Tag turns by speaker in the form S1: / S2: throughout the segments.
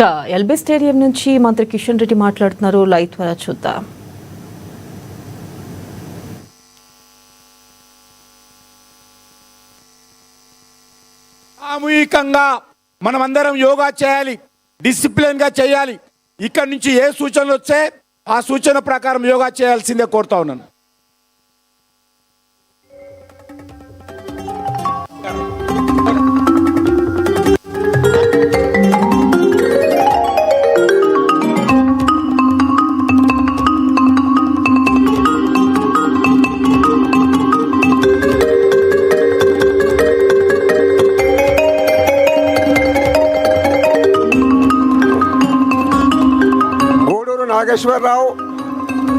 S1: ఇక LB stadium నుంచి మంత్రి కిషన్ రెడ్డి మాట్లాడుతున్నారు. లైవ్ ద్వారా చూద్దాం.
S2: సామూహికంగా మనమందరం యోగా చేయాలి, డిసిప్లిన్గా చేయాలి. ఇక్కడి నుంచి ఏ సూచనలు వచ్చే ఆ సూచన ప్రకారం యోగా చేయాల్సిందే కోరుతా ఉన్నాను.
S3: Nageswararao,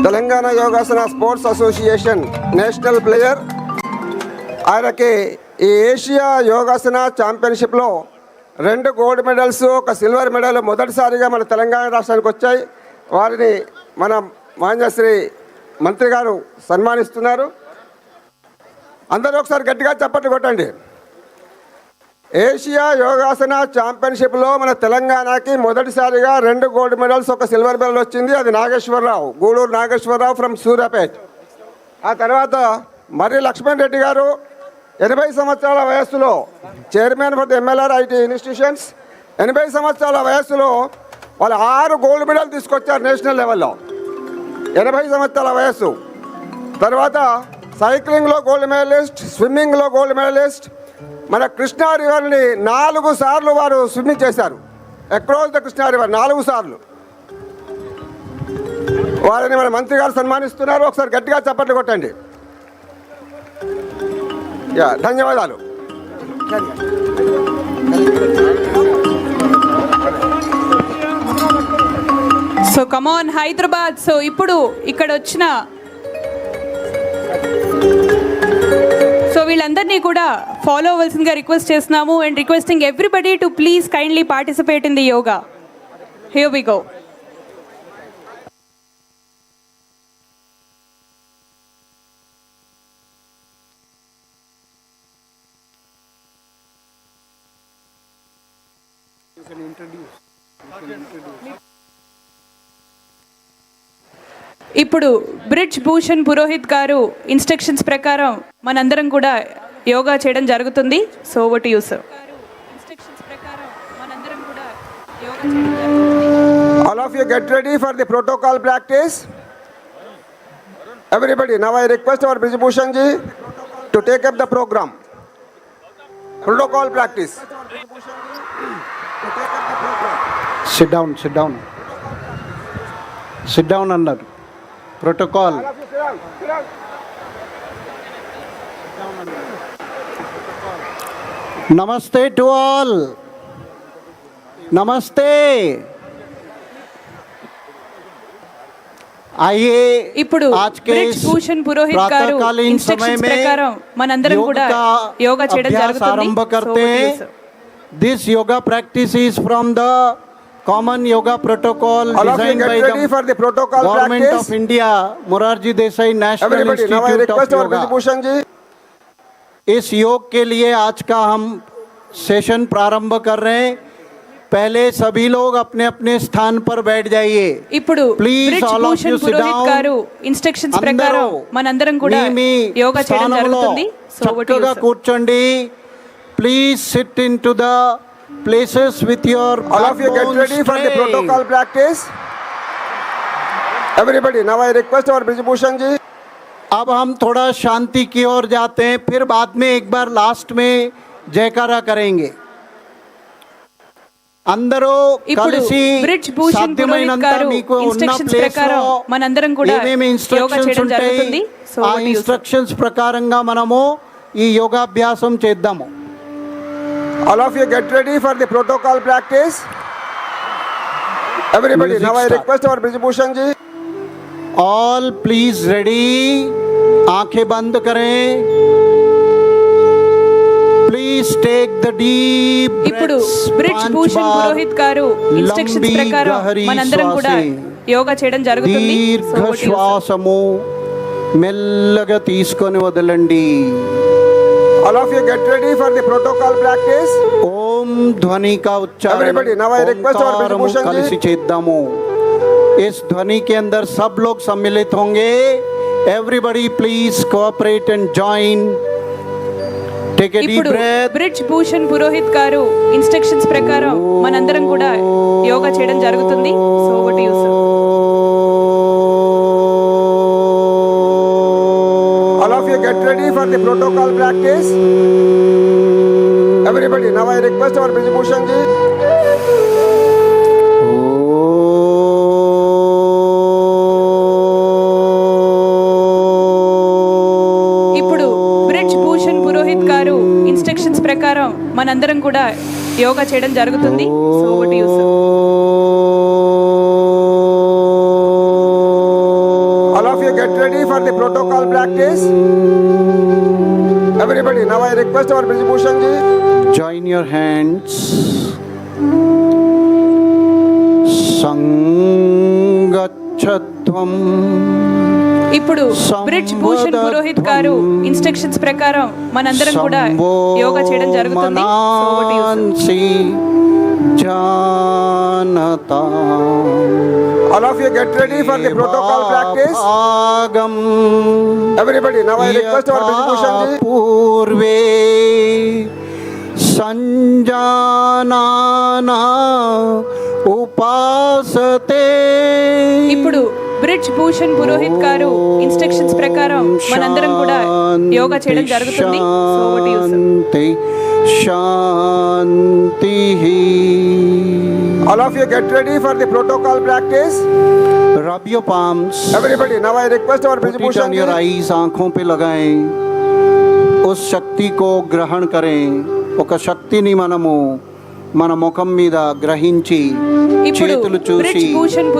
S3: Telangana Yogasana sports association national player. ఆయనకి ఈ ఏషియా యోగాసన ఛాంపియన్షిప్లో 2 గోల్డ్ మెడల్స్, 1 సిల్వర్ మెడల్ మొదటిసారిగా మన తెలంగాణ రాష్ట్రానికి వచ్చాయి. వారిని మన మాన్యశ్రీ మంత్రి గారు సన్మానిస్తున్నారు. అందరూ ఒకసారి గట్టిగా చప్పట్లు కొట్టండి. ఏషియా యోగాసన ఛాంపియన్షిప్లో మన తెలంగాణకి మొదటిసారిగా 2 గోల్డ్ మెడల్స్, 1 సిల్వర్ మెడల్ వచ్చింది. అది నాగేశ్వరరావు, గూడూరు నాగేశ్వరరావు ఫ్రమ్ సూర్యాపేట్. ఆ తర్వాత మర్రి లక్ష్మణ్ రెడ్డి గారు 80 సంవత్సరాల వయస్సులో chairman for the MLR IT institutions. 80 సంవత్సరాల వయస్సులో వాళ్ళు 6 గోల్డ్ మెడల్ తీసుకొచ్చారు నేషనల్ లెవెల్లో. 80 సంవత్సరాల వయస్సు. తర్వాత సైక్లింగ్లో గోల్డ్ మెడలిస్ట్, స్విమ్మింగ్లో గోల్డ్ మెడలిస్ట్. మన కృష్ణా రివర్ని 4 సార్లు వారు స్విమ్మింగ్ చేశారు. అక్రాస్ ద కృష్ణా రివర్ 4 సార్లు. వారిని మన మంత్రి గారు సన్మానిస్తున్నారు. ఒకసారి గట్టిగా చప్పట్లు కొట్టండి. ధన్యవాదాలు.
S4: సో కమాన్ హైదరాబాద్. సో ఇప్పుడు ఇక్కడ వచ్చిన వీళ్ళందరినీ కూడా ఫాలో అవ్వాల్సిందిగా రిక్వెస్ట్ చేస్తున్నాము. And requesting everybody to please kindly participate in the yoga. Here we go. ఇప్పుడు బ్రిడ్జ్ భూషణ్ పురోహిత్ గారు ఇన్స్ట్రక్షన్స్ ప్రకారం మనందరం కూడా యోగా చేయడం జరుగుతుంది. So over to you sir.
S3: All of you get ready for the protocol practice. Everybody, now I request our Brij Bhushan ji to take up the program. Protocol practice.
S5: Sit down, sit down. Sit down under. Protocol. Namaste to all. Namaste. आइए
S4: ఇప్పుడు బ్రిడ్జ్ భూషణ్ పురోహిత్ గారు instructions ప్రకారం మనందరం కూడా యోగా చేయడం జరుగుతుంది.
S5: आरंभ करते हैं. This yoga practice is from the common yoga protocol designed by the Government of India, Morarji Desai National Institute of Yoga. इस योग के लिए आज का हम सेशन प्रारंभ कर रहे हैं. पहले सभी लोग अपने अपने स्थान पर बैठ जाइए.
S4: ఇప్పుడు బ్రిడ్జ్ భూషణ్ పురోహిత్ గారు ఇన్స్ట్రక్షన్స్ ప్రకారం మనందరం కూడా యోగా చేయడం జరుగుతుంది. సో
S5: చక్కగా కూర్చోండి. Please sit into the places with your backbone.
S3: All of you get ready for the protocol practice. Everybody, now I request our Brij Bhushan ji.
S5: अब हम थोड़ा शांति की ओर जाते हैं. फिर बाद में एक बार लास्ट में जयकारा करेंगे. అందరూ కలిసి సాధ్యమైనంత మీకు ఉన్న ప్లేస్ లో ఏమేమి ఇన్స్ట్రక్షన్స్ ఉంటాయి ఆ ఇన్స్ట్రక్షన్స్ ప్రకారంగా మనము ఈ యోగాభ్యాసం చేద్దాము.
S3: All of you get ready for the protocol practice. Everybody, now I request our Brij Bhushan ji.
S5: All please ready. आंखें बंद करें. Please take the deep breaths.
S4: ఇప్పుడు బ్రిడ్జ్ భూషణ్ పురోహిత్ గారు ఇన్స్ట్రక్షన్స్ ప్రకారం మనందరం కూడా యోగా చేయడం జరుగుతుంది.
S5: దీర్ఘ శ్వాసము మెల్లగా తీసుకొని వదలండి.
S3: All of you get ready for the protocol practice.
S5: ఓం ధ్వని का उच्चारण
S3: Everybody, now I request our
S5: ఓంకారము
S3: Bhushan ji.
S5: కలిసి చేద్దాము. इस ध्वनि के अंदर सब लोग सम्मिलित होंगे. Everybody please cooperate and join. Take a deep
S4: ఇప్పుడు
S5: breath.
S4: బ్రిడ్జ్ భూషణ్ పురోహిత్ గారు ఇన్స్ట్రక్షన్స్ ప్రకారం మనందరం కూడా యోగా చేయడం జరుగుతుంది. So over to you sir.
S3: All of you get ready for the protocol practice. Everybody, now I request our Bhushan ji.
S4: ఇప్పుడు బ్రిడ్జ్ భూషణ్ పురోహిత్ గారు instructions ప్రకారం మనందరం కూడా యోగా చేయడం జరుగుతుంది. So over to you sir.
S3: All of you get ready for the protocol practice. Everybody, now I request our Bhushan ji.
S5: Join your hands. సంగచ్చధ్వం.
S4: ఇప్పుడు బ్రిడ్జ్ భూషణ్ పురోహిత్ గారు instructions ప్రకారం మనందరం కూడా యోగా చేయడం జరుగుతుంది. So over to you sir.
S5: సంబోధనాంసి జానతా.
S3: All of you get ready for the protocol practice.
S5: భాగం
S3: Everybody, now I request our Bhushan ji.
S5: పూర్వే సంజానానా ఉపాసతే.
S4: ఇప్పుడు బ్రిడ్జ్ భూషణ్ పురోహిత్ గారు ఇన్స్ట్రక్షన్స్ ప్రకారం మనందరం కూడా యోగా చేయడం జరుగుతుంది. So over to you sir.
S5: Shanti.
S3: All of you get ready for the protocol practice.
S5: Rub your palms.
S3: Everybody, now I request our
S5: Put it
S3: Bhushan
S5: on
S3: ji.
S5: your eyes. ఆంఖों पे लगाएं. उस శక్తి को గ్రహణ करें. ఒక శక్తిని మనము మన ముఖం మీద గ్రహించి
S4: ఇప్పుడు
S5: చేతులు చూసి
S4: బ్రిడ్జ్ భూషణ్